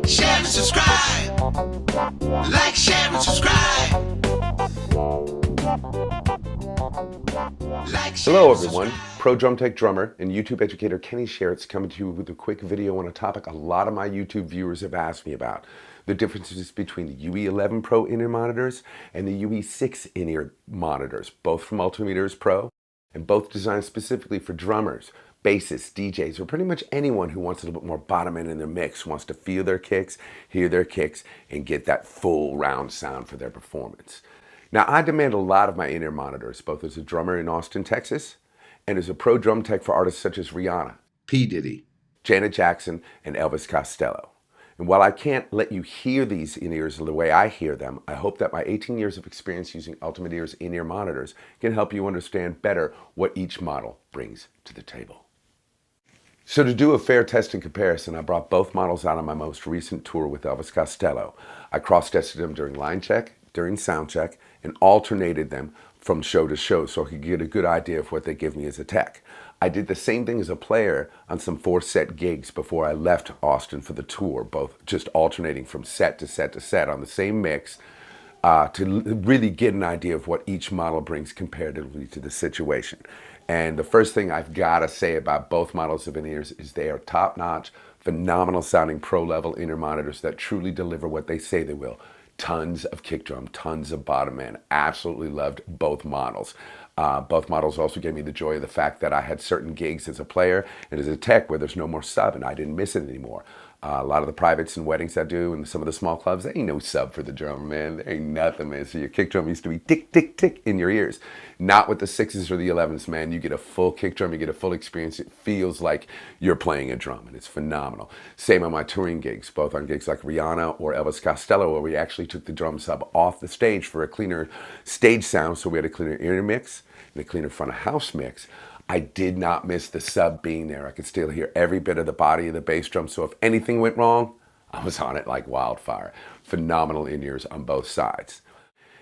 share and subscribe. Like, share and subscribe. Hello everyone, Pro Drum Tech drummer and YouTube educator Kenny Sharretts coming to you with a quick video on a topic a lot of my YouTube viewers have asked me about. The differences between the UE11 Pro in-ear monitors and the UE6 in-ear monitors, both from Ultimeters Pro and both designed specifically for drummers, bassists, DJs, or pretty much anyone who wants a little bit more bottom end in their mix, wants to feel their kicks, hear their kicks, and get that full round sound for their performance. Now, I demand a lot of my in-ear monitors, both as a drummer in Austin, Texas, and as a pro drum tech for artists such as Rihanna, P. Diddy, Janet Jackson, and Elvis Costello. And while I can't let you hear these in-ears the way I hear them, I hope that my 18 years of experience using Ultimeters in-ear monitors can help you understand better what each model brings to the table. So to do a fair test and comparison, I brought both models out on my most recent tour with Elvis Costello. I cross-tested them during line check, during sound check, and alternated them from show to show so I could get a good idea of what they give me as a tech. I did the same thing as a player on some 4-set gigs before I left Austin for the tour, both just alternating from set to set to set on the same mix to really get an idea of what each model brings comparatively to the situation. And the first thing I've got to say about both models of in-ears is they are top-notch, phenomenal sounding pro-level in-ear monitors that truly deliver what they say they will. Tons of kick drum, tons of bottom end. Absolutely loved both models. Both models also gave me the joy of the fact that I had certain gigs as a player and as a tech where there's no more sub and I didn't miss it anymore. A lot of the privates and weddings I do and some of the small clubs, there ain't no sub for the drummer, man. There ain't nothing, man. So your kick drum used to be tick, tick, tick in your ears. Not with the 6s or the 11s, man. You get a full kick drum, you get a full experience. It feels like you're playing a drum and it's phenomenal. Same on my touring gigs, both on gigs like Rihanna or Elvis Costello, where we actually took the drum sub off the stage for a cleaner stage sound. So we had a cleaner ear mix and a cleaner front of house mix. I did not miss the sub being there. I could still hear every bit of the body of the bass drum. So if anything went wrong, I was on it like wildfire. Phenomenal in-ears on both sides.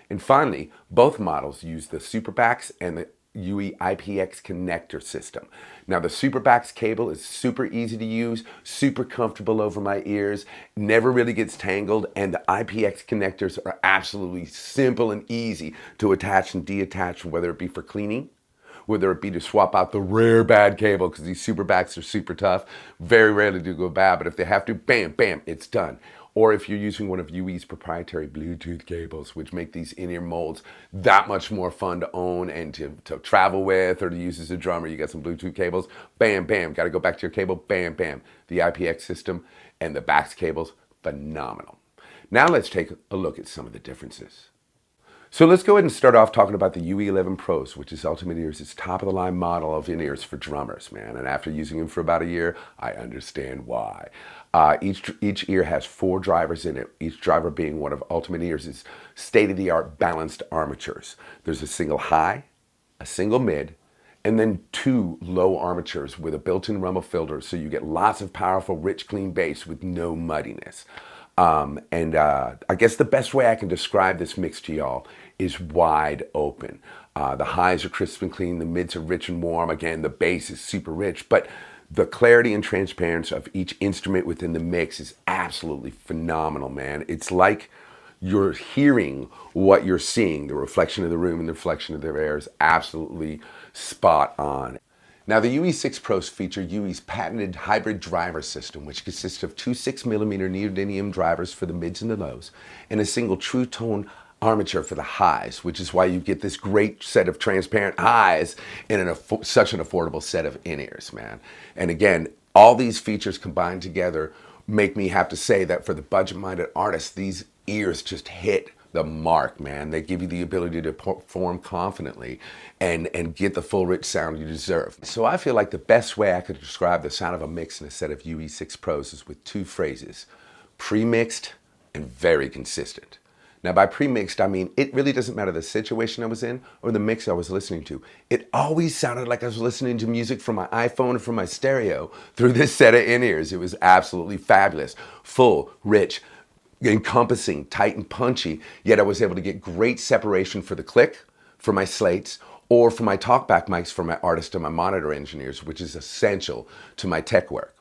And finally, both models use the Superbacks and the UE IPX connector system. Now the Superbacks cable is super easy to use, super comfortable over my ears, never really gets tangled, and the IPX connectors are absolutely simple and easy to attach and deattach, whether it be for cleaning, whether it be to swap out the rare bad cable, because these Superbacks are super tough, very rarely do go bad, but if they have to, bam, bam, it's done. Or if you're using one of UE's proprietary Bluetooth cables, which make these in-ear molds that much more fun to own and to travel with or to use as a drummer. You got some Bluetooth cables, bam, bam, got to go back to your cable, bam, bam. The IPX system and the backs cables, phenomenal. Now let's take a look at some of the differences. So let's go ahead and start off talking about the UE11 Pros, which is Ultimeters' top-of-the-line model of in-ears for drummers, man. And after using them for about a year, I understand why. Each ear has 4 drivers in it, each driver being one of Ultimeters' state-of-the-art balanced armatures. There's a single high, a single mid, and then 2 low armatures with a built-in rumble filter, so you get lots of powerful, rich, clean bass with no muddiness. I guess the best way I can describe this mix to y'all is wide open. The highs are crisp and clean, the mids are rich and warm. Again, the bass is super rich, but the clarity and transparency of each instrument within the mix is absolutely phenomenal, man. It's like you're hearing what you're seeing. The reflection of the room and the reflection of the air is absolutely spot on. Now the UE6 Pros feature UE's patented hybrid driver system, which consists of 2 6mm NEODYMIUM drivers for the mids and the lows, and a single true tone armature for the highs, which is why you get this great set of transparent highs in such an affordable set of in-ears, man. And again, all these features combined together make me have to say that for the budget-minded artist, these ears just hit the mark, man. They give you the ability to perform confidently and get the full rich sound you deserve. So I feel like the best way I could describe the sound of a mix in a set of UE6 Pros is with 2 phrases: pre-mixed and very consistent. Now by pre-mixed, I mean it really doesn't matter the situation I was in or the mix I was listening to. It always sounded like I was listening to music from my iPhone or from my stereo through this set of in-ears. It was absolutely fabulous. Full, rich, encompassing, tight and punchy, yet I was able to get great separation for the click, for my slates, or for my talkback mics for my artist and my monitor engineers, which is essential to my tech work.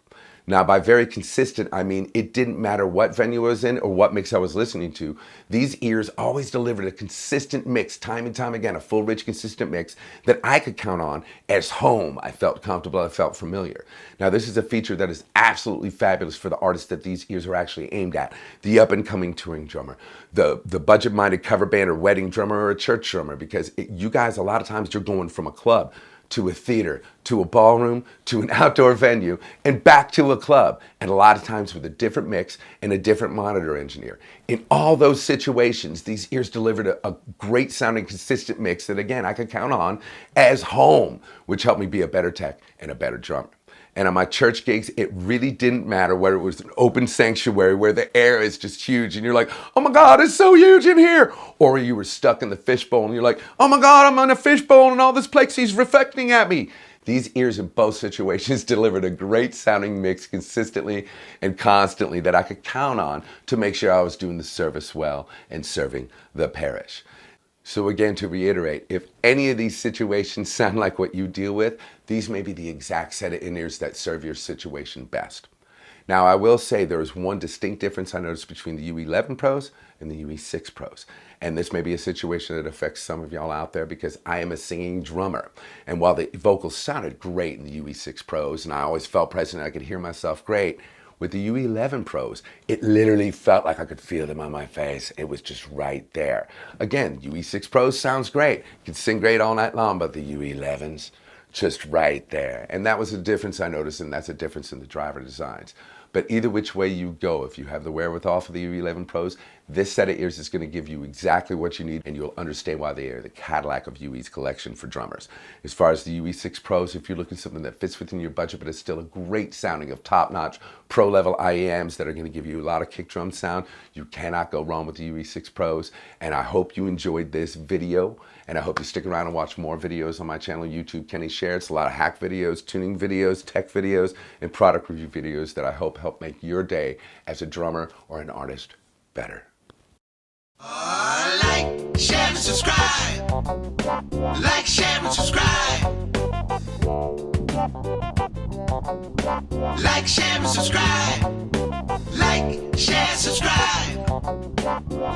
Now, by very consistent, I mean it didn't matter what venue I was in or what mix I was listening to. These ears always delivered a consistent mix, time and time again, a full, rich, consistent mix that I could count on as home. I felt comfortable, I felt familiar. Now, this is a feature that is absolutely fabulous for the artists that these ears are actually aimed at. The up-and-coming touring drummer, the budget-minded cover band or wedding drummer or a church drummer, because you guys, a lot of times you're going from a club to a theater, to a ballroom, to an outdoor venue, and back to a club. And a lot of times with a different mix and a different monitor engineer. In all those situations, these ears delivered a great sounding, consistent mix that, again, I could count on as home, which helped me be a better tech and a better drummer. And on my church gigs, it really didn't matter whether it was an open sanctuary where the air is just huge and you're like, oh my God, it's so huge in here. Or you were stuck in the fishbowl and you're like, oh my God, I'm in a fishbowl and all this plexi reflecting at me. These ears in both situations delivered a great sounding mix consistently and constantly that I could count on to make sure I was doing the service well and serving the parish. So again, to reiterate, if any of these situations sound like what you deal with, these may be the exact set of in-ears that serve your situation best. Now, I will say there is one distinct difference I noticed between the UE11 Pros and the UE6 Pros. And this may be a situation that affects some of y'all out there because I am a singing drummer. And while the vocals sounded great in the UE6 Pros, and I always felt present and I could hear myself great, with the UE11 Pros, it literally felt like I could feel them on my face. It was just right there. Again, UE6 Pros sounds great. You can sing great all night long, but the UE11s, just right there. And that was a difference I noticed, and that's a difference in the driver designs. But either which way you go, if you have the wherewithal for the UE11 Pros, this set of ears is going to give you exactly what you need, and you'll understand why they are the Cadillac of UE's collection for drummers. As far as the UE6 Pros, if you're looking for something that fits within your budget, but is still a great sounding of top-notch pro-level Iems that are going to give you a lot of kick drum sound, you cannot go wrong with the UE6 Pros. And I hope you enjoyed this video, and I hope you stick around and watch more videos on my channel, YouTube, Kenny Sharretts. A lot of hack videos, tuning videos, tech videos, and product review videos that I hope help make your day as a drummer or an artist better. Like, share, and subscribe. Like, share, and subscribe. Like, share, and subscribe. Like, share, subscribe.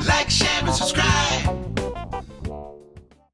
Like, share, and subscribe.